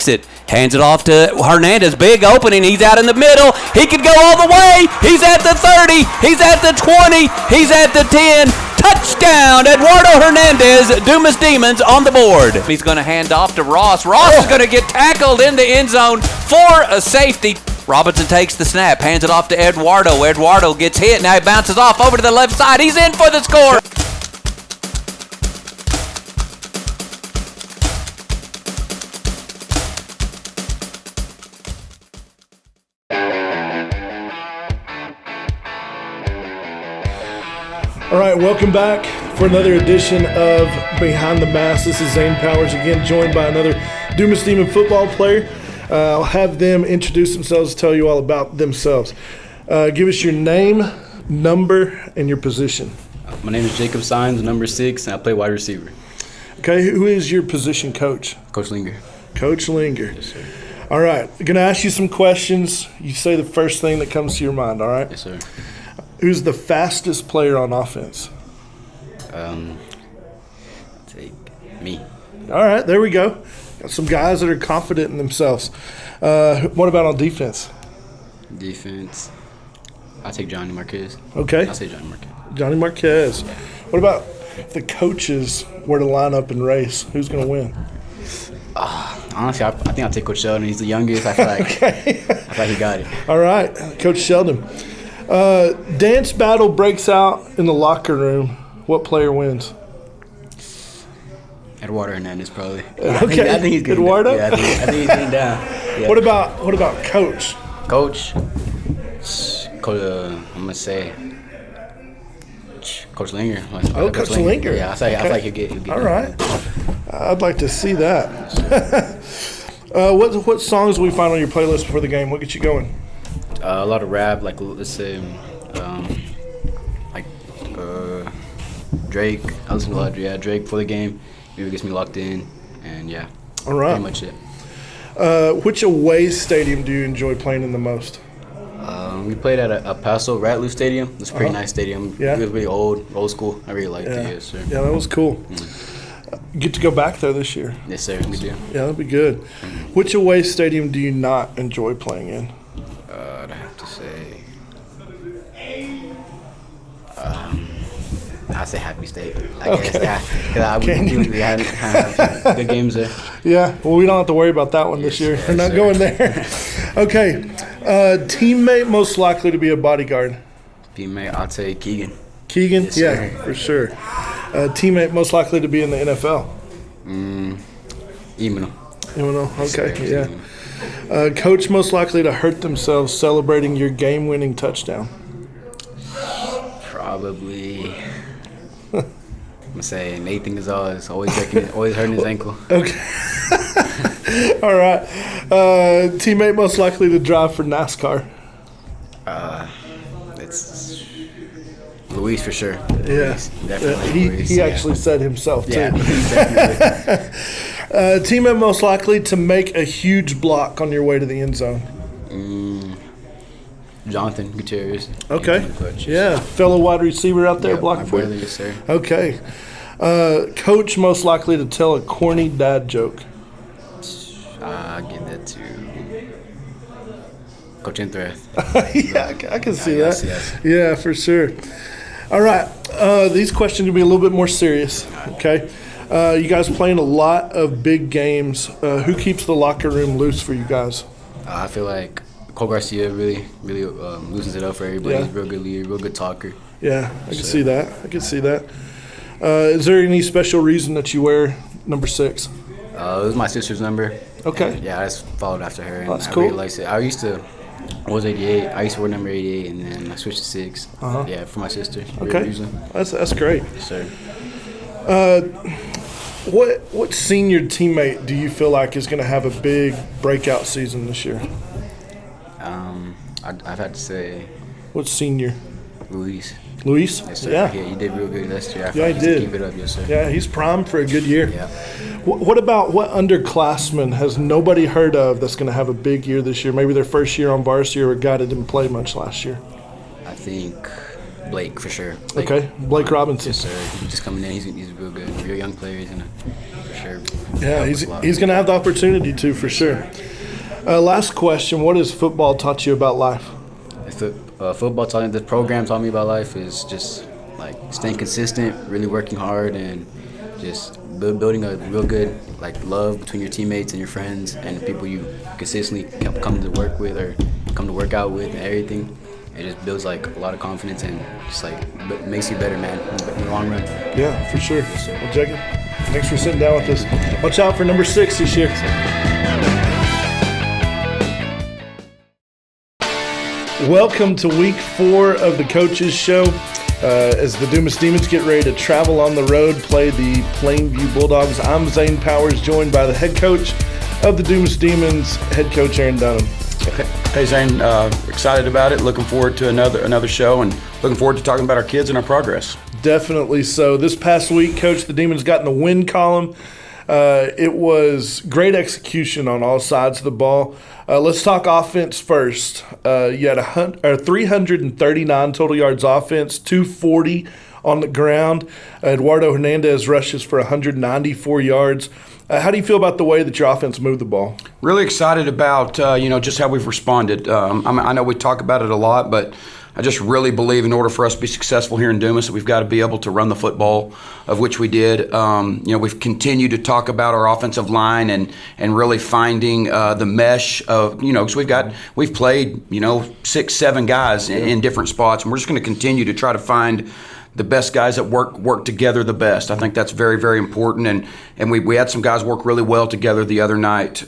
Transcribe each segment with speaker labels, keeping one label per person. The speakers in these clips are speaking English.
Speaker 1: takes it. Hands it off to Hernandez. Big opening. He's out in the middle. He could go all the way. He's at the 30. He's at the 20. He's at the 10. Touchdown, Eduardo Hernandez. Dumas Demons on the board. He's going to hand off to Ross. Ross is going to get tackled in the end zone for a safety. Robinson takes the snap, hands it off to Eduardo. Eduardo gets hit. Now he bounces off over to the left side. He's in for the score.
Speaker 2: All right, welcome back for another edition of Behind the Mask. This is Zane Powers again, joined by another Dumas Demon football player. I'll have them introduce themselves, tell you all about themselves. Give us your name, number, and your position.
Speaker 3: My name is Jacob Sines, number 6, and I play wide receiver.
Speaker 2: Okay, who is your position coach?
Speaker 3: Coach Linger.
Speaker 2: Coach Linger.
Speaker 3: Yes, sir.
Speaker 2: All right, I'm going to ask you some questions. You say the first thing that comes to your mind, all right?
Speaker 3: Yes, sir.
Speaker 2: Who's the fastest player on offense?
Speaker 3: Take me.
Speaker 2: All right, there we go. Got some guys that are confident in themselves. What about on defense?
Speaker 3: Defense. I'll take Johnny Marquez.
Speaker 2: Okay.
Speaker 3: I'll say Johnny Marquez.
Speaker 2: Johnny Marquez. What about if the coaches were to line up and race? Who's going to win?
Speaker 3: Honestly, I think I'll take Coach Sheldon. He's the youngest. I feel like,
Speaker 2: Okay.
Speaker 3: I feel like he got it.
Speaker 2: All right, Coach Sheldon. Dance battle breaks out in the locker room. What player wins?
Speaker 3: Eduardo Hernandez, probably.
Speaker 2: Okay.
Speaker 3: I think he's good.
Speaker 2: Eduardo?
Speaker 3: Yeah, I think he's getting down. Yeah.
Speaker 2: What about Coach?
Speaker 3: Coach? I'm going to say Coach Linger.
Speaker 2: Coach Linger.
Speaker 3: Yeah, I feel like he'll get
Speaker 2: All right. I'd like to see that. What songs do we find on your playlist before the game? What gets you going?
Speaker 3: A lot of rap, like let's say, Drake. I listen to a lot of Drake for the game. Maybe gets me locked in, and yeah.
Speaker 2: All right.
Speaker 3: Pretty much it.
Speaker 2: Which away stadium do you enjoy playing in the most?
Speaker 3: We played at a Paso Ratliff Stadium. It's a pretty nice stadium.
Speaker 2: Yeah.
Speaker 3: It was really old school. I really liked it. Yes, sir.
Speaker 2: Yeah, that was cool. Get to go back there this year.
Speaker 3: Yes, sir. We do.
Speaker 2: Yeah, that'd be good. Which away stadium do you not enjoy playing in?
Speaker 3: I'd have to say, I'd say Happy State. I guess. Yeah, we had good games there.
Speaker 2: Yeah, well, we don't have to worry about that one this year. We're not going there. Okay, teammate most likely to be a bodyguard?
Speaker 3: Teammate, I'll take Keegan.
Speaker 2: Keegan?
Speaker 3: Yes,
Speaker 2: yeah,
Speaker 3: sir.
Speaker 2: for sure. Teammate most likely to be in the NFL?
Speaker 3: Emino.
Speaker 2: Okay, yeah. Coach most likely to hurt themselves celebrating your game-winning touchdown?
Speaker 3: Probably. I'm gonna say Nathan Gonzalez, always hurting his ankle.
Speaker 2: Okay. All right. Teammate most likely to drive for NASCAR?
Speaker 3: It's Luis for sure.
Speaker 2: Yeah.
Speaker 3: Luis, definitely. Luis,
Speaker 2: He actually said himself too.
Speaker 3: Yeah, definitely.
Speaker 2: Teammate most likely to make a huge block on your way to the end zone?
Speaker 3: Jonathan Gutierrez.
Speaker 2: Okay. Yeah, fellow wide receiver out there blocking for you.
Speaker 3: Yes, sir.
Speaker 2: Okay. Coach most likely to tell a corny dad joke?
Speaker 3: I'll give that to Coach Inthrath.
Speaker 2: Yeah, I can see that.
Speaker 3: Yes.
Speaker 2: Yeah, for sure. All right. These questions will be a little bit more serious. Okay. You guys playing a lot of big games. Who keeps the locker room loose for you guys?
Speaker 3: I feel like Cole Garcia really loosens it up for everybody.
Speaker 2: Yeah.
Speaker 3: He's a real good leader, real good talker.
Speaker 2: Yeah, I can see that. Is there any special reason that you wear number 6?
Speaker 3: It was my sister's number.
Speaker 2: Okay.
Speaker 3: And, I just followed after her. And
Speaker 2: That's
Speaker 3: I
Speaker 2: cool.
Speaker 3: really liked it. I was 88. I used to wear number 88, and then I switched to 6. Yeah, for my sister.
Speaker 2: Okay. That's great.
Speaker 3: Yes, sir.
Speaker 2: What senior teammate do you feel like is going to have a big breakout season this year?
Speaker 3: I've had to say
Speaker 2: What senior?
Speaker 3: Luis.
Speaker 2: Luis?
Speaker 3: Yes, sir.
Speaker 2: Yeah.
Speaker 3: He did real good last year.
Speaker 2: Yeah, he did.
Speaker 3: Keep it up, yes, sir.
Speaker 2: Yeah, he's primed for a good year.
Speaker 3: Yeah.
Speaker 2: What about what underclassman has nobody heard of that's going to have a big year this year? Maybe their first year on varsity or a guy that didn't play much last year.
Speaker 3: I think Blake for sure.
Speaker 2: Blake Robinson.
Speaker 3: Yes, sir. He's just coming in. He's real good. Real young player. He's gonna for sure.
Speaker 2: Yeah, he's gonna have the opportunity to for sure. Last question: what has football taught you about life?
Speaker 3: Football taught me, the program taught me about life is just like staying consistent, really working hard, and just building a real good like love between your teammates and your friends and the people you consistently come to work with or come to work out with and everything. It just builds like a lot of confidence and just like makes you better, man, in the long run.
Speaker 2: Yeah, for sure. Well, Jacob, thanks for sitting down with us. Watch out for number 6 this year. Welcome to week 4 of the Coaches Show. As the Dumas Demons get ready to travel on the road, play the Plainview Bulldogs. I'm Zane Powers, joined by the head coach of the Dumas Demons, head coach Aaron Dunnam.
Speaker 4: Hey Zane, excited about it. Looking forward to another show, and looking forward to talking about our kids and our progress.
Speaker 2: Definitely so. This past week, Coach, the Demons got in the win column. It was great execution on all sides of the ball. Let's talk offense first. You had 339 total yards offense, 240 on the ground. Eduardo Hernandez rushes for 194 yards. How do you feel about the way that your offense moved the ball?
Speaker 4: Really excited about just how we've responded. I know we talk about it a lot, but I just really believe in order for us to be successful here in Dumas, we've got to be able to run the football, of which we did. We've continued to talk about our offensive line and really finding the mesh of, because we've played 6-7 guys in different spots, and we're just going to continue to try to find the best guys that work together the best. I think that's very, very important, and we had some guys work really well together the other night.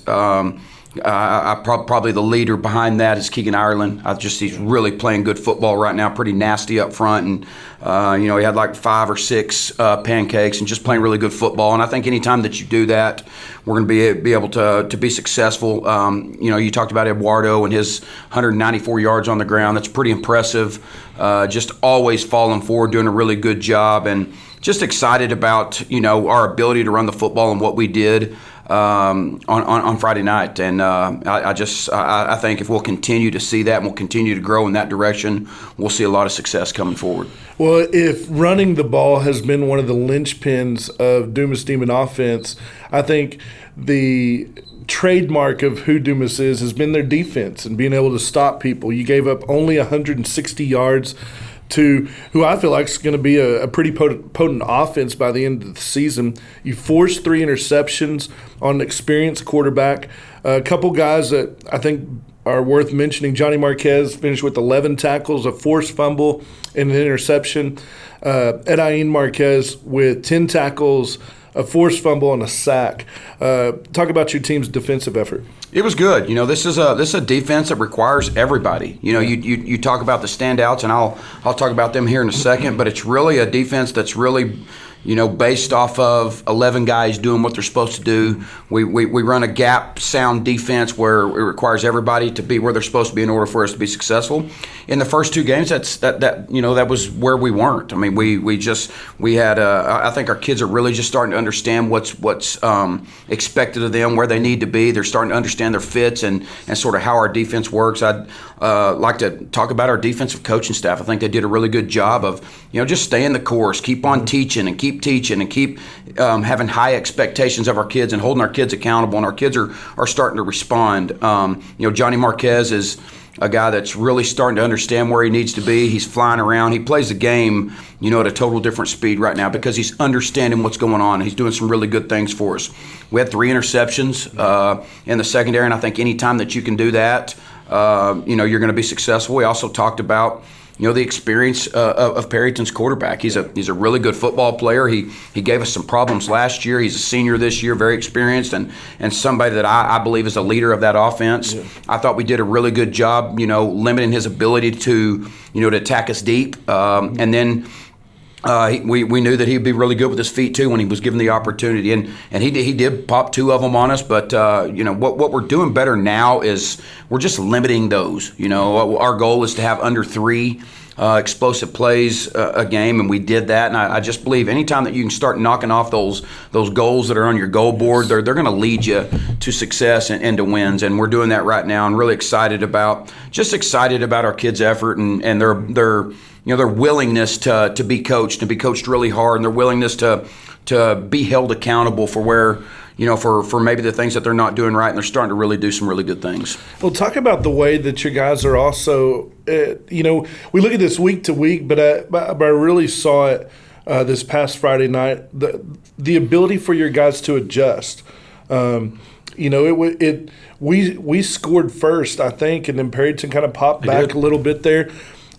Speaker 4: Probably the leader behind that is Keegan Ireland. He's really playing good football right now, pretty nasty up front, and he had like 5 or 6 pancakes and just playing really good football. And I think anytime that you do that, we're going to be able to be successful. You talked about Eduardo and his 194 yards on the ground. That's pretty impressive. Just always falling forward, doing a really good job, and just excited about our ability to run the football and what we did on Friday night. And I think if we'll continue to see that and we'll continue to grow in that direction, we'll see a lot of success coming forward.
Speaker 2: Well, if running the ball has been one of the linchpins of Dumas Demon offense, I think the trademark of who Dumas is has been their defense and being able to stop people. You gave up only 160 yards to who I feel like is going to be a pretty potent offense by the end of the season. You forced 3 interceptions on an experienced quarterback. A couple guys that I think are worth mentioning. Johnny Marquez finished with 11 tackles, a forced fumble, and an interception. Edain Marquez with 10 tackles, a forced fumble, and a sack. Talk about your team's defensive effort.
Speaker 4: It was good. This is a defense that requires everybody. You talk about the standouts, and I'll talk about them here in a second. But it's really a defense that's really based off of 11 guys doing what they're supposed to do. We run a gap sound defense where it requires everybody to be where they're supposed to be in order for us to be successful. In the first 2 games, that was where we weren't. I mean, we had I think our kids are really just starting to understand what's expected of them, where they need to be. They're starting to understand their fits and sort of how our defense works. I'd like to talk about our defensive coaching staff. I think they did a really good job of just staying the course, keep on teaching and keep having high expectations of our kids and holding our kids accountable, and our kids are starting to respond. Johnny Marquez is a guy that's really starting to understand where he needs to be. He's flying around. He plays the game, at a total different speed right now because he's understanding what's going on. He's doing some really good things for us. We had 3 interceptions in the secondary, and I think any time that you can do that, you're going to be successful. We also talked about the experience of Perryton's quarterback. He's a really good football player. He gave us some problems last year. He's a senior this year, very experienced, and somebody that I believe is a leader of that offense. Yeah. I thought we did a really good job, limiting his ability to attack us deep. And then we knew that he'd be really good with his feet too when he was given the opportunity, and he did pop 2 of them on us. But what we're doing better now is we're just limiting those. Our goal is to have under 3 explosive plays a game, and we did that. And I just believe anytime that you can start knocking off those goals that are on your goal board, they're going to lead you to success and to wins. And we're doing that right now, and really excited about our kids' effort and their willingness to be coached and be coached really hard, and their willingness to be held accountable for where, for maybe the things that they're not doing right, and they're starting to really do some really good things.
Speaker 2: Well, talk about the way that your guys are also, we look at this week to week, but I really saw it this past Friday night, the ability for your guys to adjust. We scored first, I think, and then Perryton kind of popped back a little bit there.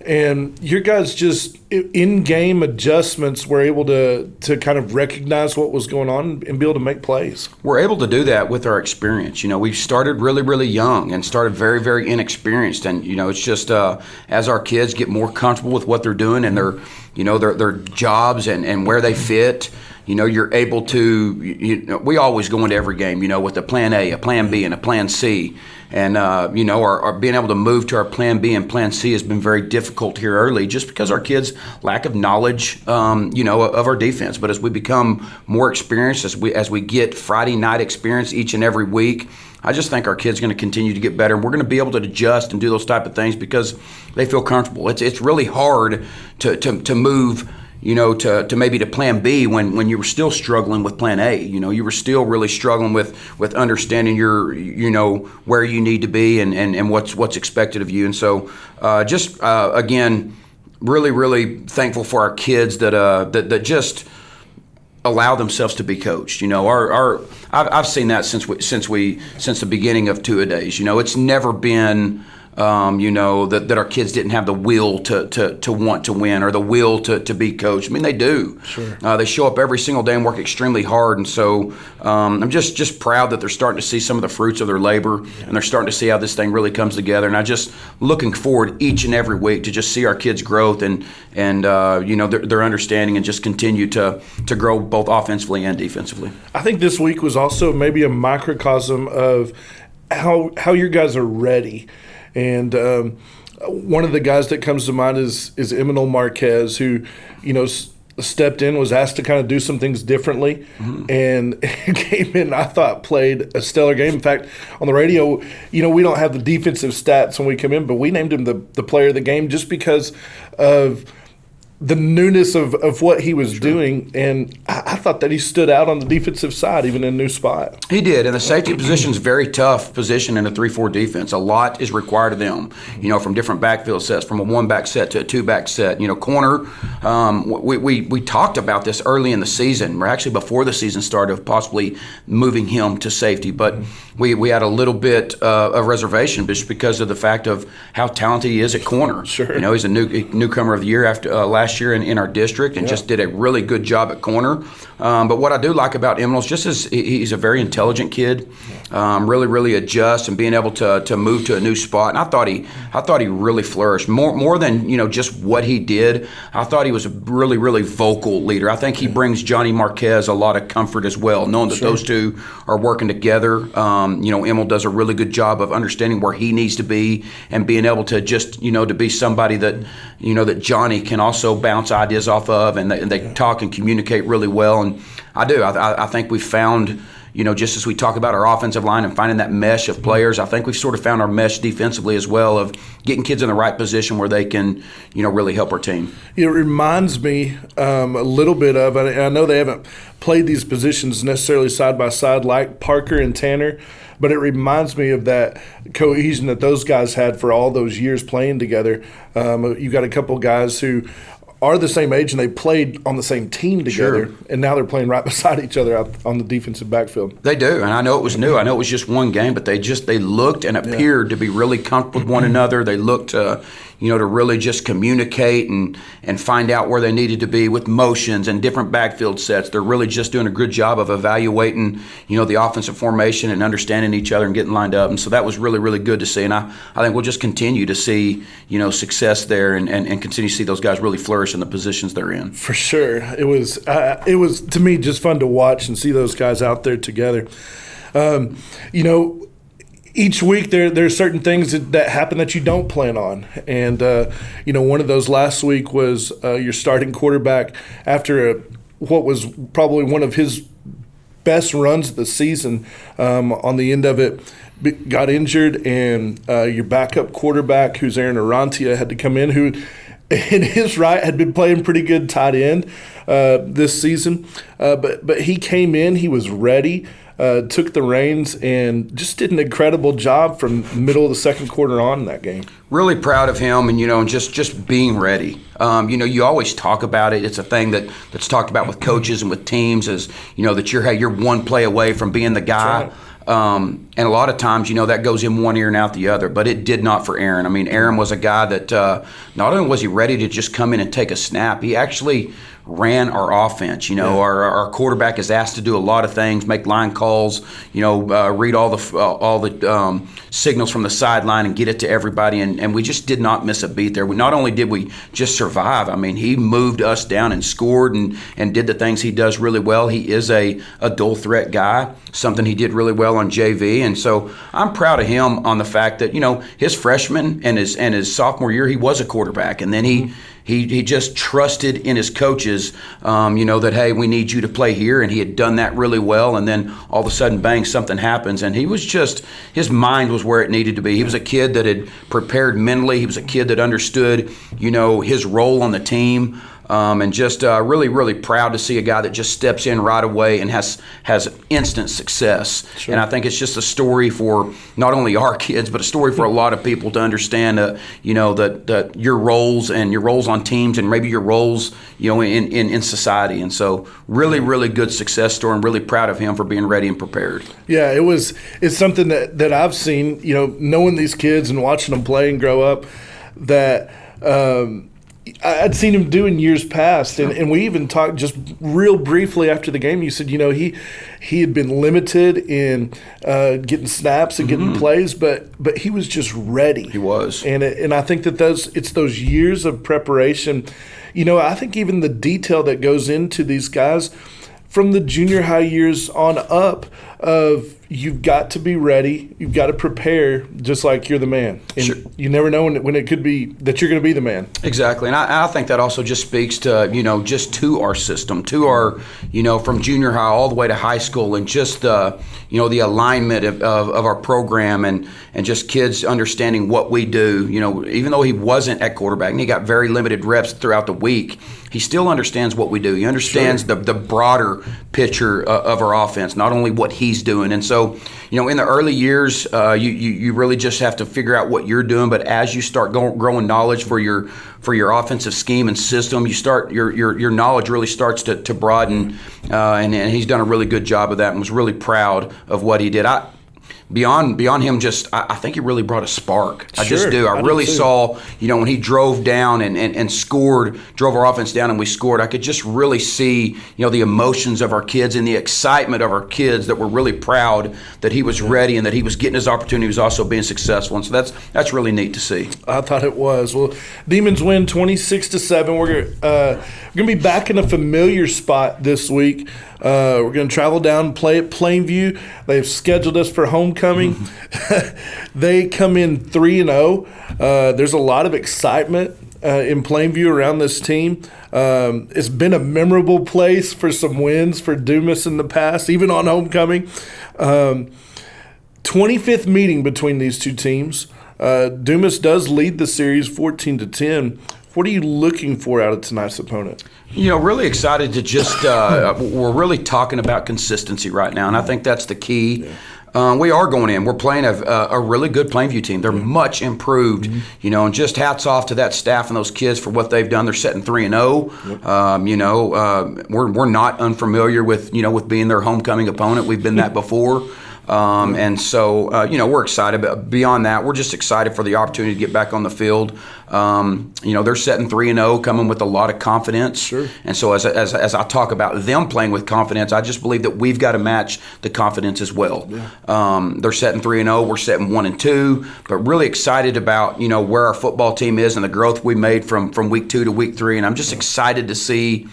Speaker 2: And your guys just in-game adjustments were able to kind of recognize what was going on and be able to make plays.
Speaker 4: We're able to do that with our experience. We started really, really young and started very, very inexperienced. And, it's just as our kids get more comfortable with what they're doing and their jobs and where they fit, you're able to, we always go into every game, with a plan A, a plan B, and a plan C. And, our being able to move to our plan B and plan C has been very difficult here early just because our kids' lack of knowledge, of our defense. But as we become more experienced, as we get Friday night experience each and every week, I just think our kids are going to continue to get better. And we're going to be able to adjust and do those type of things because they feel comfortable. It's really hard to move to maybe to plan B when you were still struggling with plan A. You were still really struggling with understanding your, where you need to be and what's expected of you. And so again, really, really thankful for our kids that just allow themselves to be coached. I've seen that since the beginning of two-a-days. It's never been that our kids didn't have the will to want to win or the will to be coached. I mean, they do.
Speaker 2: Sure.
Speaker 4: They show up every single day and work extremely hard. And so I'm just proud that they're starting to see some of the fruits of their labor, and they're starting to see how this thing really comes together. And I just looking forward each and every week to just see our kids' growth and their understanding and just continue to grow both offensively and defensively.
Speaker 2: I think this week was also maybe a microcosm of how your guys are ready. And one of the guys that comes to mind is Eminal Marquez, who, stepped in, was asked to kind of do some things differently, and came in, I thought, played a stellar game. In fact, on the radio, we don't have the defensive stats when we come in, but we named him the player of the game just because of the newness of what he was doing, and I thought that he stood out on the defensive side, even in a new spot.
Speaker 4: He did, and the safety position is a very tough position in a 3-4 defense. A lot is required of them, from different backfield sets, from a one-back set to a two-back set. Corner, we talked about this early in the season, or actually before the season started, of possibly moving him to safety, but we had a little bit of reservation just because of the fact of how talented he is at corner.
Speaker 2: Sure.
Speaker 4: He's a newcomer of the year after last year in our district, and just did a really good job at corner. But what I do like about Eminal is just he's a very intelligent kid, really, really adjusts and being able to move to a new spot. And I thought he really flourished more than just what he did. I thought he was a really, really vocal leader. I think he brings Johnny Marquez a lot of comfort as well, knowing that those two are working together. Eminal does a really good job of understanding where he needs to be and being able to just to be somebody that that Johnny can also bounce ideas off of, and they talk and communicate really well. And I think we found, just as we talk about our offensive line and finding that mesh of players, I think we've sort of found our mesh defensively as well of getting kids in the right position where they can, really help our team.
Speaker 2: It reminds me a little bit of, I know they haven't played these positions necessarily side by side like Parker and Tanner, but it reminds me of that cohesion that those guys had for all those years playing together. You've got a couple guys who are the same age and they played on the same team together, and now they're playing right beside each other out on the defensive backfield.
Speaker 4: They do, and I know it was new. I know it was just one game, but they looked and appeared to be really comfortable with one another. They looked to really just communicate and find out where they needed to be with motions and different backfield sets. They're really just doing a good job of evaluating, the offensive formation and understanding each other and getting lined up. And so that was really, really good to see. And I think we'll just continue to see, success there and continue to see those guys really flourish in the positions they're in.
Speaker 2: For sure. It was to me just fun to watch and see those guys out there together. each week there are certain things that happen that you don't plan on. And, one of those last week was your starting quarterback after what was probably one of his best runs of the season, on the end of it, got injured, and your backup quarterback, who's Aaron Dunnam, had to come in, who in his right had been playing pretty good tight end this season. But he came in, he was ready, took the reins, and just did an incredible job from the middle of the second quarter on in that game.
Speaker 4: Really proud of him, and just being ready. You always talk about it. It's a thing that's talked about with coaches and with teams, is that you're one play away from being the guy.
Speaker 2: That's right.
Speaker 4: And a lot of times, that goes in one ear and out the other. But it did not for Aaron. I mean, Aaron was a guy that not only was he ready to just come in and take a snap, he actually ran our offense. Our quarterback is asked to do a lot of things, make line calls, read all the signals from the sideline and get it to everybody. And we just did not miss a beat there. Not only did we just survive, I mean, he moved us down and scored and did the things he does really well. He is a dual threat guy, something he did really well on JV. And so I'm proud of him on the fact that, his freshman and his sophomore year, he was a quarterback. And then he just trusted in his coaches, that, hey, we need you to play here. And he had done that really well. And then all of a sudden, bang, something happens. And he was his mind was where it needed to be. He was a kid that had prepared mentally. He was a kid that understood, his role on the team. And just really, really proud to see a guy that just steps in right away and has instant success. Sure. And I think it's just a story for not only our kids, but a story for a lot of people to understand, that your roles and your roles on teams and maybe your roles, in society. And so really, really good success story. I'm really proud of him for being ready and prepared.
Speaker 2: Yeah, it's something that I've seen, knowing these kids and watching them play and grow up, that I'd seen him do in years past, and we even talked just real briefly after the game. You said, he had been limited in getting snaps and getting plays, but he was just ready.
Speaker 4: He was,
Speaker 2: and I think that it's those years of preparation. I think even the detail that goes into these guys from the junior high years on up, of you've got to be ready, you've got to prepare just like you're the man. And
Speaker 4: sure.
Speaker 2: You never know when it could be that you're going to be the man.
Speaker 4: Exactly. And I think that also just speaks to, just to our system, to our, from junior high all the way to high school, and just the alignment of our program and just kids understanding what we do. Even though he wasn't at quarterback and he got very limited reps throughout the week, he still understands what we do. He understands the broader picture of our offense, not only what he's doing. And so, in the early years, you really just have to figure out what you're doing. But as you start growing knowledge for your offensive scheme and system, you start your knowledge really starts to broaden. And he's done a really good job of that, and was really proud of what he did. Beyond him, I think he really brought a spark.
Speaker 2: Sure,
Speaker 4: I just do. I really saw, when he drove down and scored, drove our offense down and we scored, I could just really see, the emotions of our kids and the excitement of our kids, that were really proud that he was ready and that he was getting his opportunity. He was also being successful. And so that's really neat to see.
Speaker 2: I thought it was. Well, Demons win 26-7. We're going to be back in a familiar spot this week. We're going to travel down and play at Plainview. They've scheduled us for homecoming. They come in 3-0. There's a lot of excitement in Plainview around this team. It's been a memorable place for some wins for Dumas in the past, even on homecoming. 25th meeting between these two teams. Dumas does lead the series 14-10. What are you looking for out of tonight's opponent?
Speaker 4: Really excited to just we're really talking about consistency right now, and I think that's the key. Yeah. We are going in. We're playing a really good Plainview team. They're much improved, and just hats off to that staff and those kids for what they've done. They're setting 3-0. Yep. We're not unfamiliar with being their homecoming opponent. We've been that before. And so, we're excited. But beyond that, we're just excited for the opportunity to get back on the field. They're setting 3-0, coming with a lot of confidence. Sure. And so as I talk about them playing with confidence, I just believe that we've got to match the confidence as well. Yeah. They're setting 3-0, we're setting 1-2, but really excited about, where our football team is and the growth we made from week 2 to week 3. And I'm just excited to see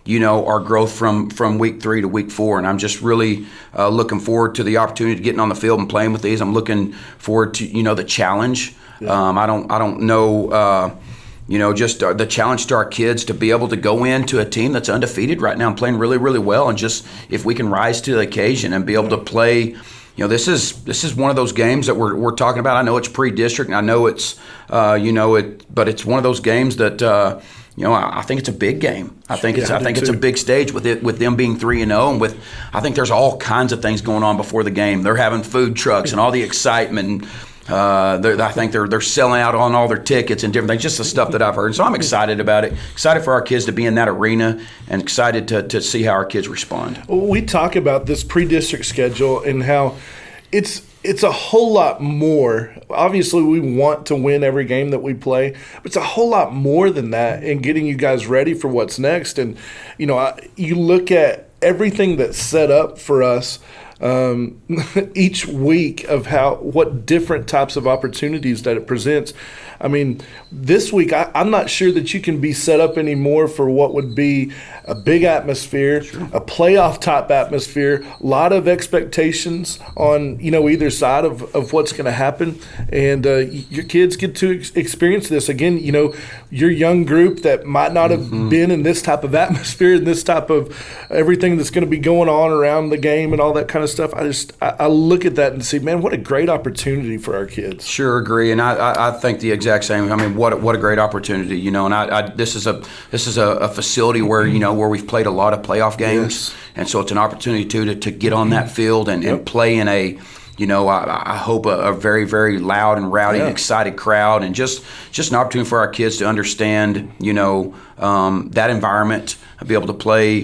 Speaker 4: our growth from week 3 to week 4. And I'm just really looking forward to the opportunity to getting on the field and playing with these. I'm looking forward to, the challenge. Yeah. I don't know, just the challenge to our kids to be able to go into a team that's undefeated right now and playing really, really well. And just if we can rise to the occasion and be able to play, this is one of those games that we're talking about. I know it's pre-district, and I know it's, but it's one of those games that, I think it's a big game. I think it's a big stage with them being 3-0, and I think there's all kinds of things going on before the game. They're having food trucks and all the excitement. I think they're selling out on all their tickets and different things, just the stuff that I've heard. So I'm excited about it, excited for our kids to be in that arena, and excited to see how our kids respond.
Speaker 2: We talk about this pre-district schedule and how it's a whole lot more. Obviously, we want to win every game that we play, but it's a whole lot more than that in getting you guys ready for what's next. And, you look at everything that's set up for us each week of what different types of opportunities that it presents. I mean, this week, I'm not sure that you can be set up anymore for what would be a big atmosphere, a playoff type atmosphere, a lot of expectations on, either side of what's going to happen. And your kids get to experience this. Again, your young group that might not have been in this type of atmosphere and this type of everything that's going to be going on around the game and all that kind of stuff. I look at that and see, man, what a great opportunity for our kids.
Speaker 4: Sure, agree. And I think the exact same. I mean, what a great opportunity, and this is a facility where, where we've played a lot of playoff games. Yes. And so it's an opportunity to get on that field and play in a, I hope a very, very loud and rowdy and excited crowd, and just an opportunity for our kids to understand, that environment, be able to play,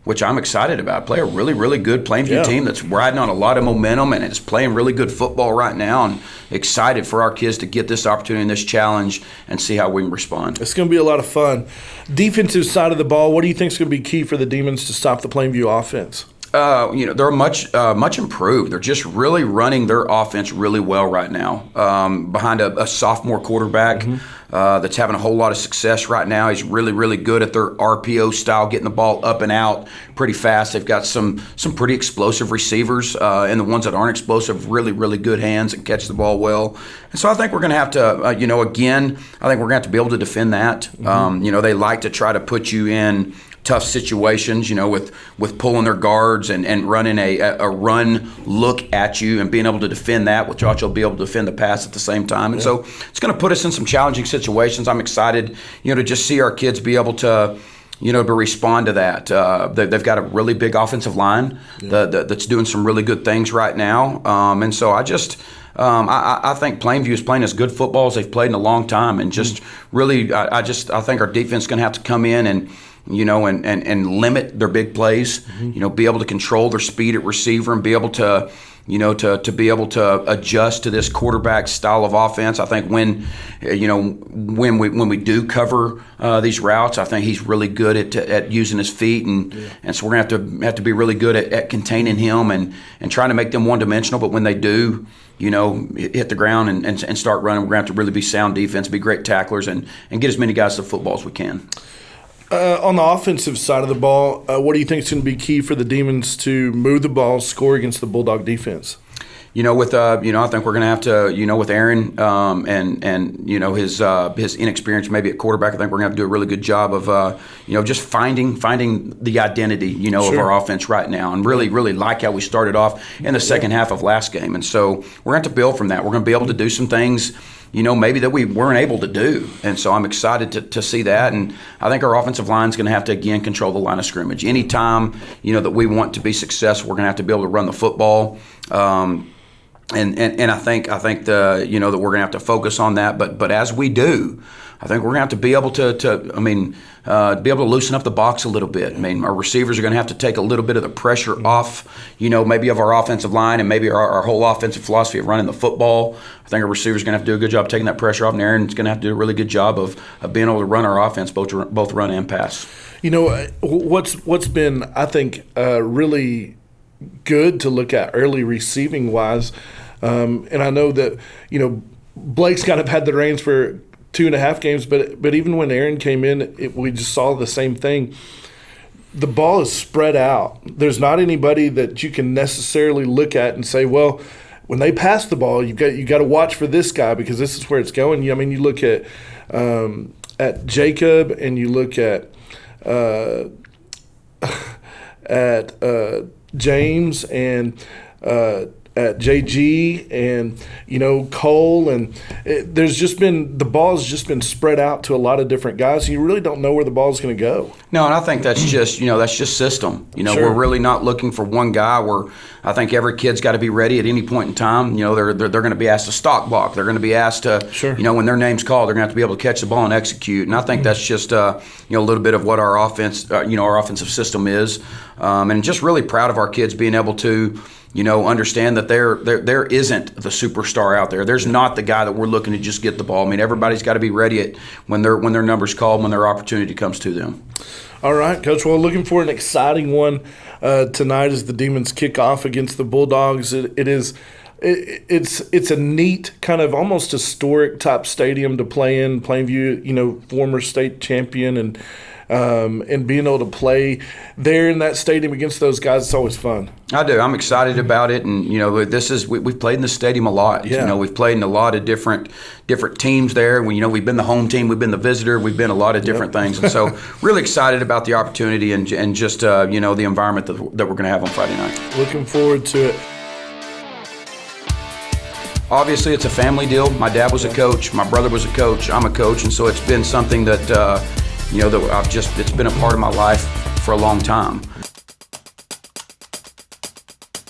Speaker 4: which I'm excited about. Play a really, really good Plainview team that's riding on a lot of momentum and is playing really good football right now, and excited for our kids to get this opportunity and this challenge and see how we can respond.
Speaker 2: It's going to be a lot of fun. Defensive side of the ball, what do you think is going to be key for the Demons to stop the Plainview offense?
Speaker 4: They're much improved. They're just really running their offense really well right now. Behind a sophomore quarterback that's having a whole lot of success right now. He's really, really good at their RPO style, getting the ball up and out pretty fast. They've got some pretty explosive receivers, and the ones that aren't explosive, really, really good hands and catch the ball well. And so I think we're going to have to, again, I think we're going to have to be able to defend that. They like to try to put you in tough situations, with pulling their guards and running a run look at you and being able to defend that, which also be able to defend the pass at the same time. And so it's going to put us in some challenging situations. I'm excited, to just see our kids be able to, to respond to that. They've got a really big offensive line that's doing some really good things right now. And so I think Plainview is playing as good football as they've played in a long time. And just really, I think our defense is going to have to come in and limit their big plays, be able to control their speed at receiver and be able to, to be able to adjust to this quarterback style of offense. I think when we do cover these routes, I think he's really good at using his feet, and so we're gonna have to be really good at containing him and trying to make them one-dimensional. But when they do, hit the ground and start running, we're gonna have to really be sound defense, be great tacklers, and get as many guys to the football as we can.
Speaker 2: On the offensive side of the ball, what do you think is going to be key for the Demons to move the ball, score against the Bulldog defense?
Speaker 4: I think we're going to have to, with Aaron and his inexperience maybe at quarterback, I think we're going to have to do a really good job of, just finding the identity, of our offense right now, and really, really like how we started off in the second half of last game. And so we're going to have to build from that. We're going to be able to do some things, maybe that we weren't able to do. And so I'm excited to see that. And I think our offensive line is going to have to, again, control the line of scrimmage. Anytime, that we want to be successful, we're going to have to be able to run the football. And I think that we're going to have to focus on that. But as we do, I think we're going to have to be able be able to loosen up the box a little bit. I mean, our receivers are going to have to take a little bit of the pressure off, maybe of our offensive line and maybe our whole offensive philosophy of running the football. I think our receivers are going to have to do a good job taking that pressure off, and Aaron's going to have to do a really good job of being able to run our offense, both run and pass.
Speaker 2: What's been, I think, really good to look at early receiving wise, and I know that Blake's kind of had the reins for 2.5 games, but even when Aaron came in, we just saw the same thing. The ball is spread out. There's not anybody that you can necessarily look at and say, well, when they pass the ball, you got to watch for this guy because this is where it's going. I mean, you look at Jacob and you look at James and at JG and Cole, and the ball's just been spread out to a lot of different guys. And you really don't know where the ball's going to go.
Speaker 4: No, and I think that's just system.
Speaker 2: Sure.
Speaker 4: We're really not looking for one guy. I think every kid's got to be ready at any point in time. They're going to be asked to stock block. They're going to be asked to,
Speaker 2: sure.
Speaker 4: When their name's called, they're going to have to be able to catch the ball and execute. And I think that's just a little bit of what our offense, our offensive system is, and just really proud of our kids being able to. Understand that there isn't the superstar out there. There's not the guy that we're looking to just get the ball. I mean, everybody's got to be ready when their number's called, when their opportunity comes to them.
Speaker 2: All right, Coach. Well, looking for an exciting one tonight as the Demons kick off against the Bulldogs. It's a neat kind of almost historic type stadium to play in. Plainview, former state champion, and being able to play there in that stadium against those guys, it's always fun.
Speaker 4: I do. I'm excited about it, and we've played in the stadium a lot.
Speaker 2: Yeah.
Speaker 4: We've played in a lot of different teams there. We've been the home team, we've been the visitor, we've been a lot of different things, and so really excited about the opportunity and just the environment that we're going to have on Friday night.
Speaker 2: Looking forward to it.
Speaker 4: Obviously, it's a family deal. My dad was a coach, my brother was a coach, I'm a coach, and so it's been something that it's been a part of my life for a long time.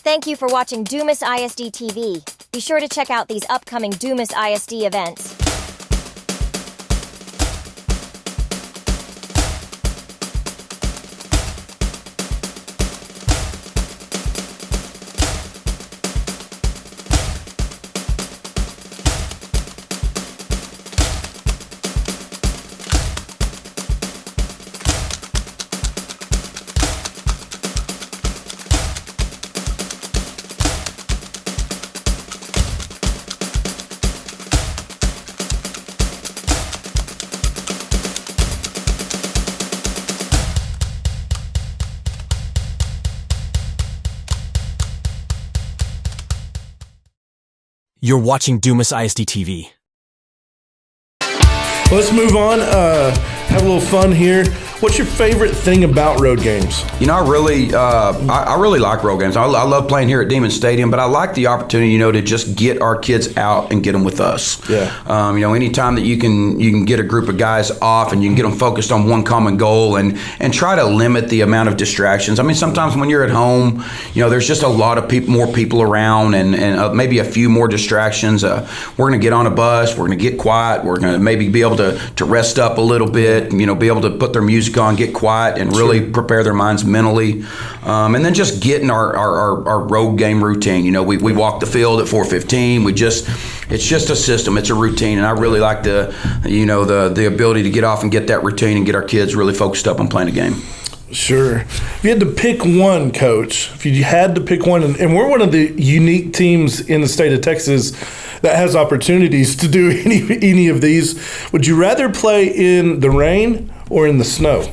Speaker 5: Thank you for watching Dumas ISD TV. Be sure to check out these upcoming Dumas ISD events.
Speaker 6: You're watching Dumas ISD TV.
Speaker 2: Let's move on. Have a little fun here. What's your favorite thing about road games?
Speaker 4: I really like road games. I love playing here at Demon Stadium, but I like the opportunity, to just get our kids out and get them with us.
Speaker 2: Yeah.
Speaker 4: Anytime that you can get a group of guys off and you can get them focused on one common goal and try to limit the amount of distractions. I mean, sometimes when you're at home, there's just a lot of more people around and maybe a few more distractions. We're going to get on a bus. We're going to get quiet. We're going to maybe be able to rest up a little bit, be able to put their music on, get quiet, and really prepare their minds mentally. And then just getting our road game routine. We walk the field at 4:15. It's just a system. It's a routine, and I really like the ability to get off and get that routine and get our kids really focused up on playing a game.
Speaker 2: Sure. If you had to pick one, Coach, and we're one of the unique teams in the state of Texas that has opportunities to do any of these, would you rather play in the rain or in the snow?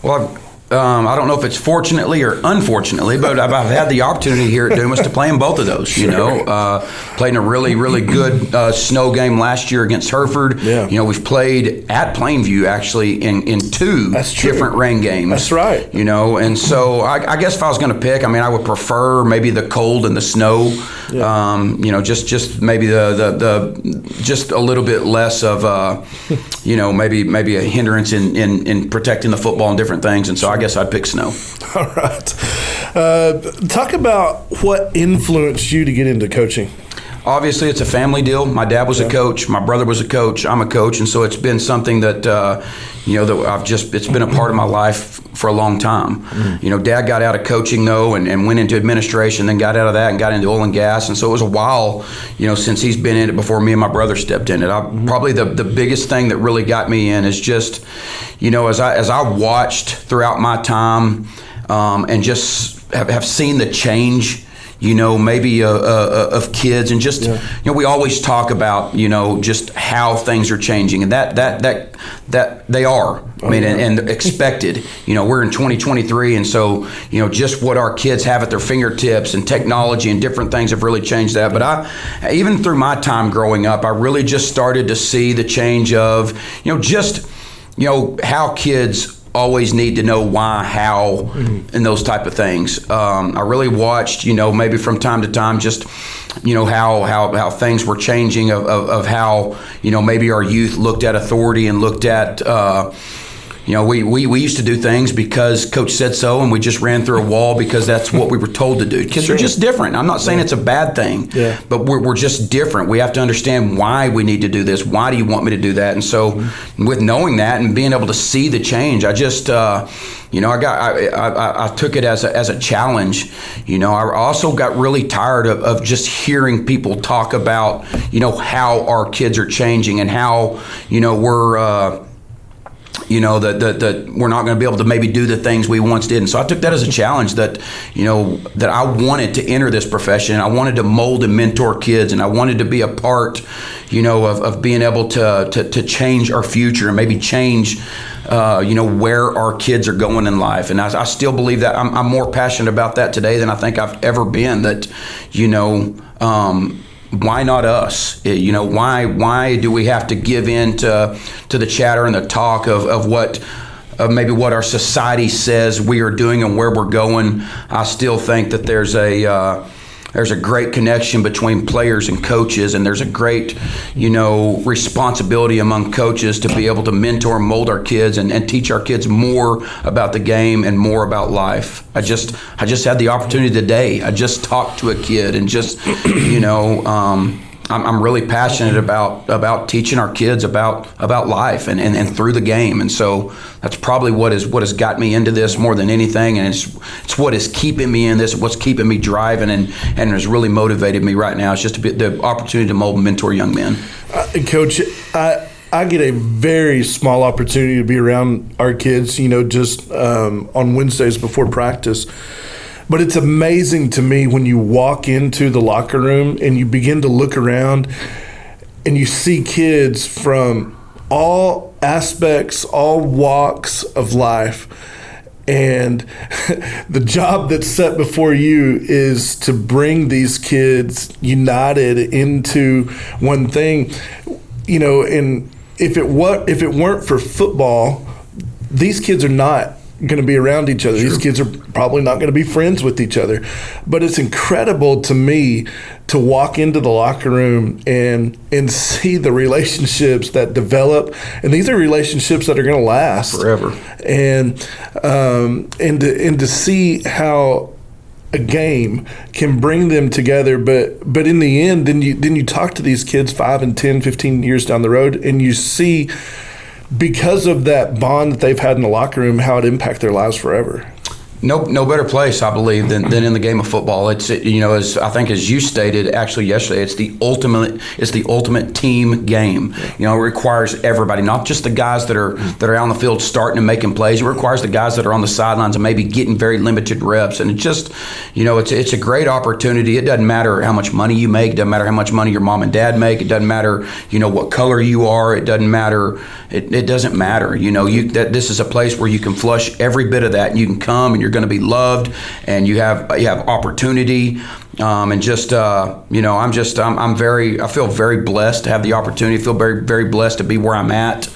Speaker 4: Well, I don't know if it's fortunately or unfortunately, but I've had the opportunity here at Dumas to play in both of those.
Speaker 2: Sure.
Speaker 4: Played in a really, really good snow game last year against Hereford.
Speaker 2: Yeah.
Speaker 4: We've played at Plainview actually in two different rain games.
Speaker 2: That's right.
Speaker 4: And so I guess if I was going to pick, I would prefer maybe the cold and the snow. Yeah. Just maybe the just a little bit less of maybe a hindrance in protecting the football and different things. And so I guess I'd pick snow.
Speaker 2: All right. Talk about what influenced you to get into coaching.
Speaker 4: Obviously, it's a family deal. My dad was a coach. My brother was a coach. I'm a coach. And so it's been something that, it's been a part of my life for a long time. Mm-hmm. Dad got out of coaching, though, and went into administration, then got out of that and got into oil and gas. And so it was a while, since he's been in it before me and my brother stepped in it. Probably the biggest thing that really got me in is just, as I watched throughout my time and just have seen the change maybe of kids, and just we always talk about just how things are changing, and that they are. I mean, and expected. We're in 2023, and so just what our kids have at their fingertips and technology and different things have really changed that. But even through my time growing up, I really just started to see the change of how kids always need to know why, how, and those type of things. I really watched, maybe from time to time, just, how things were changing of how, maybe our youth looked at authority and looked at, we used to do things because coach said so, and we just ran through a wall because that's what we were told to do. Kids are just different. I'm not saying it's a bad thing, but we're just different. We have to understand why we need to do this. Why do you want me to do that? And so with knowing that and being able to see the change, I just, I took it as a challenge. I also got really tired of just hearing people talk about, how our kids are changing and how, we're, that we're not going to be able to maybe do the things we once did. And so I took that as a challenge that, that I wanted to enter this profession. I wanted to mold and mentor kids, and I wanted to be a part, of being able to change our future and maybe change, where our kids are going in life. And I still believe that I'm more passionate about that today than I think I've ever been, that, why not us? Why do we have to give in to the chatter and the talk of what maybe what our society says we are doing and where we're going? I still think that there's a great connection between players and coaches, and there's a great, responsibility among coaches to be able to mentor and mold our kids and teach our kids more about the game and more about life. I just had the opportunity today. I just talked to a kid and just, I'm really passionate about teaching our kids about life and through the game, and so that's probably what has got me into this more than anything, and it's what is keeping me in this, what's keeping me driving, and has really motivated me right now. It's just the opportunity to mold and mentor young men.
Speaker 2: Coach, I get a very small opportunity to be around our kids, just on Wednesdays before practice. But it's amazing to me when you walk into the locker room and you begin to look around and you see kids from all aspects, all walks of life. And the job that's set before you is to bring these kids united into one thing. And if it weren't for football, these kids are not going to be around each other. Sure. These kids are probably not going to be friends with each other. But it's incredible to me to walk into the locker room and see the relationships that develop, and these are relationships that are going to last
Speaker 4: forever.
Speaker 2: And to see how a game can bring them together, but in the end, then you talk to these kids 5 and 10, 15 years down the road, and you see, because of that bond that they've had in the locker room, how it impacts their lives forever.
Speaker 4: No better place, I believe, than in the game of football. It's as I think as you stated actually yesterday, it's the ultimate team game. It requires everybody, not just the guys that are out on the field starting and making plays. It requires the guys that are on the sidelines and maybe getting very limited reps. And it just, it's a great opportunity. It doesn't matter how much money you make. It doesn't matter how much money your mom and dad make. It doesn't matter, what color you are. It doesn't matter. It doesn't matter. That this is a place where you can flush every bit of that, and you can come and you're going to be loved, and you have opportunity, and just I feel very blessed to have the opportunity. I feel very, very blessed to be where I'm at,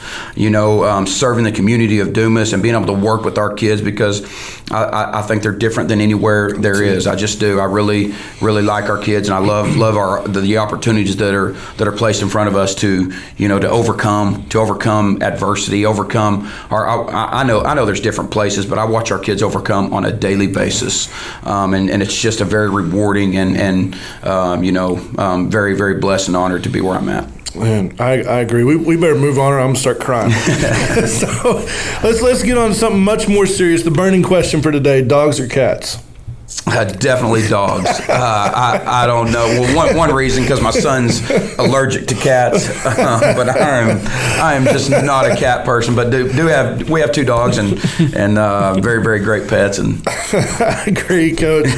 Speaker 4: serving the community of Dumas and being able to work with our kids, because I think they're different than anywhere there is. I just do. I really, really like our kids, and I love the opportunities that are placed in front of us to overcome adversity, I know there's different places, but I watch our kids overcome on a daily basis, and it's just a very rewarding and very, very blessed and honored to be where I'm at.
Speaker 2: Man, I agree. We better move on, or I'm gonna start crying. So let's get on to something much more serious. The burning question for today: dogs or cats?
Speaker 4: Definitely dogs. I don't know. Well, one reason because my son's allergic to cats, but I am just not a cat person. But we have 2 dogs and very, very great pets. And
Speaker 2: I agree, Coach.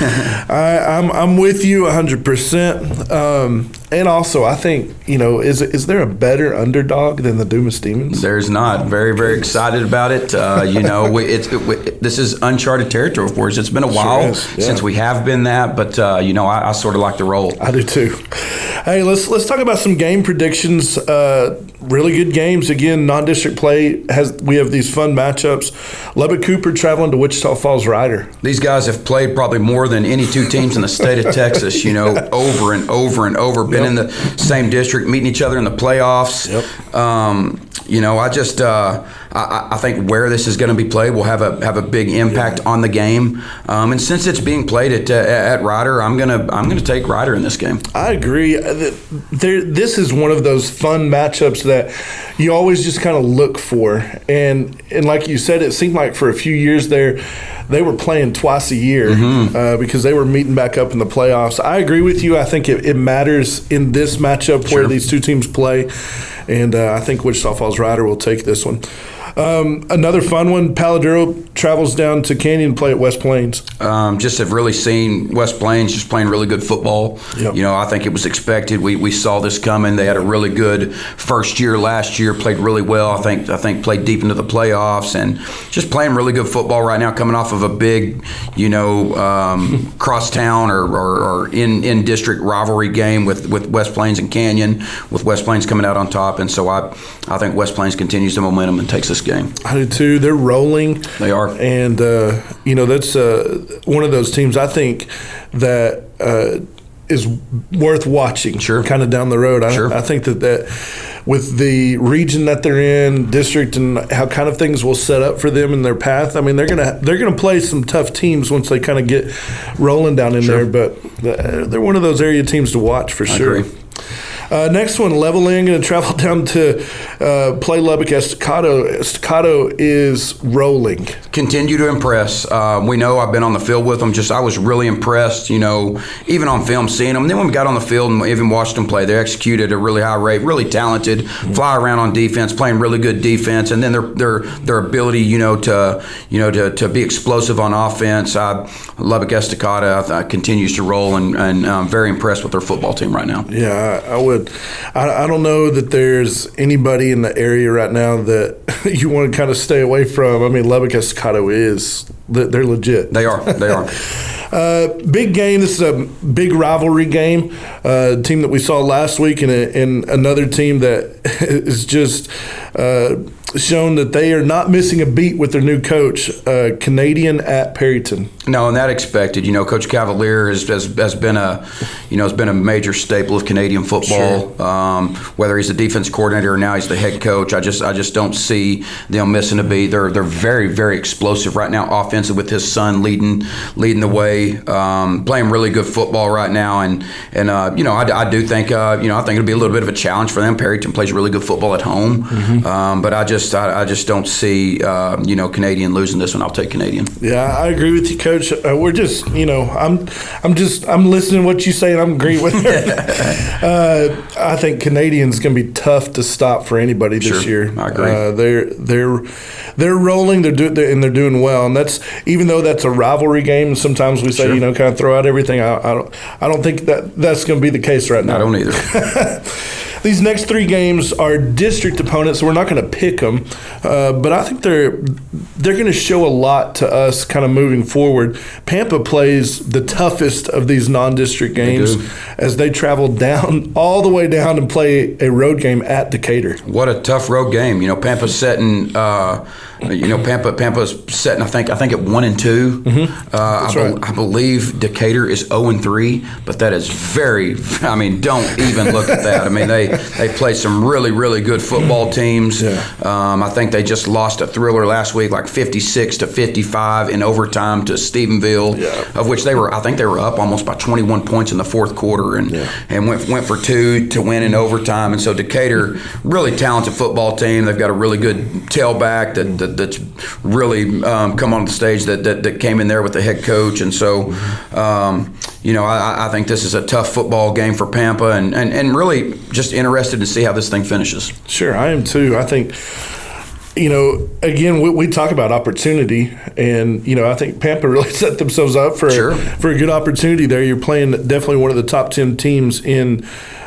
Speaker 2: I'm with you 100%. And also, I think, is there a better underdog than the Dumas Demons?
Speaker 4: There's not. Very, very excited about it. This is uncharted territory for us. It's been a while since we have been that, but I sort of like the role.
Speaker 2: I do too. Hey, let's talk about some game predictions. Really good games. Again, non-district play we have these fun matchups. Lubbock Cooper traveling to Wichita Falls Rider.
Speaker 4: These guys have played probably more than any 2 teams in the state of Texas. Over and over and over. Been in the same district, meeting each other in the playoffs.
Speaker 2: Yep.
Speaker 4: I think where this is going to be played will have a big impact on the game. And since it's being played at Rider, I'm gonna take Rider in this game.
Speaker 2: I agree. This is one of those fun matchups that you always just kind of look for, and like you said, it seemed like for a few years there, they were playing twice a year because they were meeting back up in the playoffs. I agree with you. I think it matters in this matchup where these 2 teams play, and I think Wichita Falls Rider will take this one. Another fun one, Paladuro travels down to Canyon to play at West Plains.
Speaker 4: Just have really seen West Plains just playing really good football.
Speaker 2: Yep.
Speaker 4: I think it was expected. We saw this coming. They had a really good first year last year, played really well. I think played deep into the playoffs and just playing really good football right now, coming off of a big, crosstown or in district rivalry game with West Plains and Canyon, with West Plains coming out on top. And so I think West Plains continues the momentum and takes this game.
Speaker 2: I do too. They're rolling.
Speaker 4: They are.
Speaker 2: And, that's one of those teams I think that is worth watching kind of down the road. I think that with the region that they're in, district, and how kind of things will set up for them in their path, I mean, they're gonna play some tough teams once they kind of get rolling down in there, but they're one of those area teams to watch for sure.
Speaker 4: Agree.
Speaker 2: Next one, Leveling, going to travel down to play Lubbock Estacado. Estacado is rolling.
Speaker 4: Continue to impress. We know I've been on the field with them. I was really impressed, even on film seeing them. Then when we got on the field and even watched them play, they executed at a really high rate, really talented, fly around on defense, playing really good defense, and then their ability, to be explosive on offense. Lubbock Estacado continues to roll, and I'm very impressed with their football team right now.
Speaker 2: Yeah, I would. I don't know that there's anybody in the area right now that you want to kind of stay away from. I mean, Lubbock Estacado they're legit.
Speaker 4: They are.
Speaker 2: Big game. This is a big rivalry game. Team that we saw last week and another team that is just shown that they are not missing a beat with their new coach, Canadian at Perryton.
Speaker 4: No, and that expected. Coach Cavalier has been a major staple of Canadian football. Sure. Whether he's the defense coordinator or now he's the head coach, I just don't see them missing a beat. They're very, very explosive right now, offensive with his son leading the way, playing really good football right now. And I do think I think it'll be a little bit of a challenge for them. Perryton plays really good football at home, but I just don't see Canadian losing this one. I'll take Canadian.
Speaker 2: Yeah, I agree with you, Coach. We're just I'm listening to what you say and I'm agreeing with her. I think Canadian's going to be tough to stop for anybody this year.
Speaker 4: I agree.
Speaker 2: They're rolling. They're doing well, and that's even though that's a rivalry game. Sometimes we say kind of throw out everything. I don't think that's going to be the case right now.
Speaker 4: I don't either.
Speaker 2: These next 3 games are district opponents, so we're not going to pick them. But I think they're going to show a lot to us kind of moving forward. Pampa plays the toughest of these non-district games as they travel down all the way down and play a road game at Decatur.
Speaker 4: What a tough road game. Pampa's setting. Pampa's setting. I think at 1-2.
Speaker 2: That's right.
Speaker 4: I believe Decatur is 0-3, but that is very. Don't even look at that. They They played some really, really good football teams.
Speaker 2: Yeah.
Speaker 4: I think they just lost a thriller last week, like 56-55 in overtime to Stephenville, of which I think they were up almost by 21 points in the fourth quarter, and went for 2 to win in overtime. And so Decatur, really talented football team. They've got a really good tailback that's really come on the stage that came in there with the head coach. And so, I think this is a tough football game for Pampa, and really just interested to see how this thing finishes.
Speaker 2: Sure, I am too. I think, again, we talk about opportunity, and, I think Pampa really set themselves up for a good opportunity there. You're playing definitely one of the top 10 teams in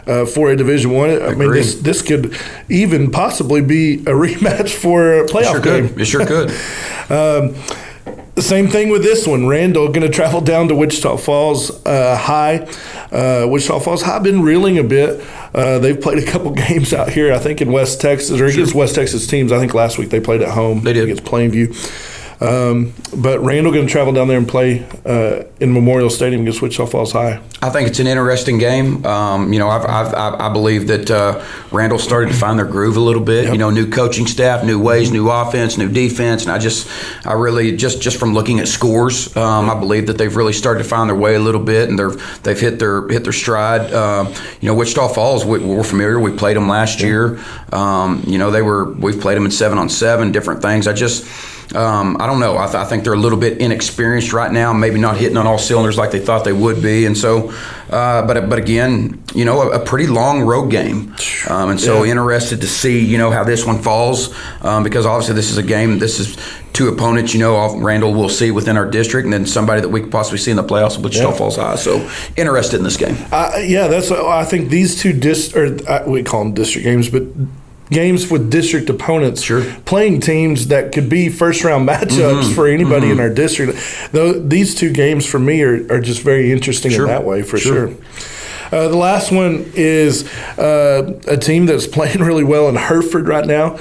Speaker 2: 4A Division I. I mean, this could even possibly be a rematch for a playoff game.
Speaker 4: It sure could.
Speaker 2: Same thing with this one. Randall going to travel down to Wichita Falls High. Wichita Falls High been reeling a bit. They've played a couple games out here, I think, in West Texas, or against West Texas teams. I think last week they played at home.
Speaker 4: They did.
Speaker 2: Against Plainview. But Randall going to travel down there and play in Memorial Stadium against Wichita Falls High.
Speaker 4: I think it's an interesting game. I believe that Randall started to find their groove a little bit.
Speaker 2: Yep.
Speaker 4: New coaching staff, new ways, new offense, new defense, and I really just from looking at scores, I believe that they've really started to find their way a little bit, and they've hit their stride. Wichita Falls, we're familiar. We played them last year. We've played them in 7-on-7, different things. I don't know. I think they're a little bit inexperienced right now, maybe not hitting on all cylinders like they thought they would be. And so, but again, a pretty long road game. And so interested to see, how this one falls, because obviously this is a game, this is two opponents, Randall will see within our district, and then somebody that we could possibly see in the playoffs, Wichita Falls High. So interested in this game.
Speaker 2: I think these two we call them district games, but games with district opponents, playing teams that could be first-round matchups for anybody in our district. These two games for me are just very interesting in that way, for sure. The last one is a team that's playing really well in Hereford right now.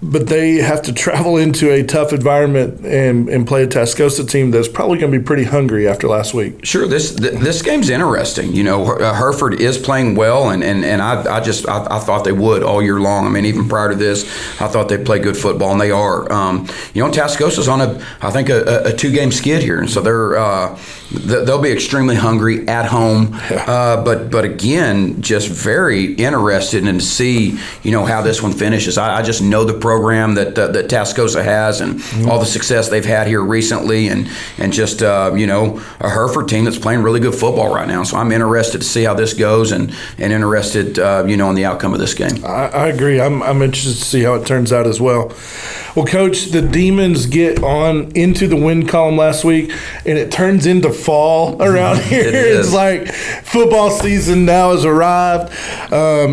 Speaker 2: But they have to travel into a tough environment and play a Tascosa team that's probably going to be pretty hungry after last week.
Speaker 4: Sure, this game's interesting. Hereford is playing well, and I thought they would all year long. I mean, even prior to this, I thought they'd play good football, and they are. Tascosa's on I think a 2-game skid here, and so they'll be extremely hungry at home. But again, just very interested in to see how this one finishes. I just know the program that Tascosa has, and all the success they've had here recently, and just a Hereford team that's playing really good football right now. So I'm interested to see how this goes, and interested in the outcome of this game.
Speaker 2: I agree. I'm interested to see how it turns out as well. Well, Coach, the Demons get on into the win column last week, and it turns into fall around here. It's like football season now has arrived.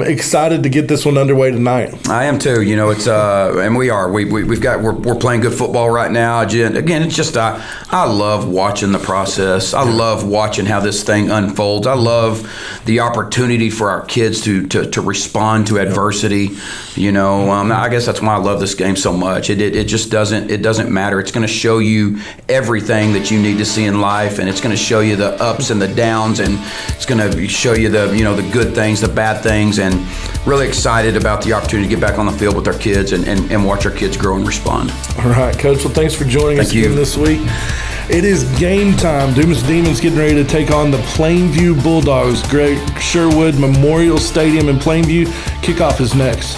Speaker 2: Excited to get this one underway tonight.
Speaker 4: I am too. It's and we are. We're playing good football right now. Again, it's just I love watching the process. I love watching how this thing unfolds. I love the opportunity for our kids to respond to adversity. I guess that's why I love this game so much. It just doesn't matter. It's going to show you everything that you need to see in life, and it's going to show you the ups and the downs, and it's going to show you the good things, the bad things, and really excited about the opportunity to get back on the field with our kids and watch our kids grow and respond.
Speaker 2: All right, Coach. Well, thanks for joining us again this week. It is game time. Dumas Demons getting ready to take on the Plainview Bulldogs. Greg Sherwood Memorial Stadium in Plainview. Kickoff is next.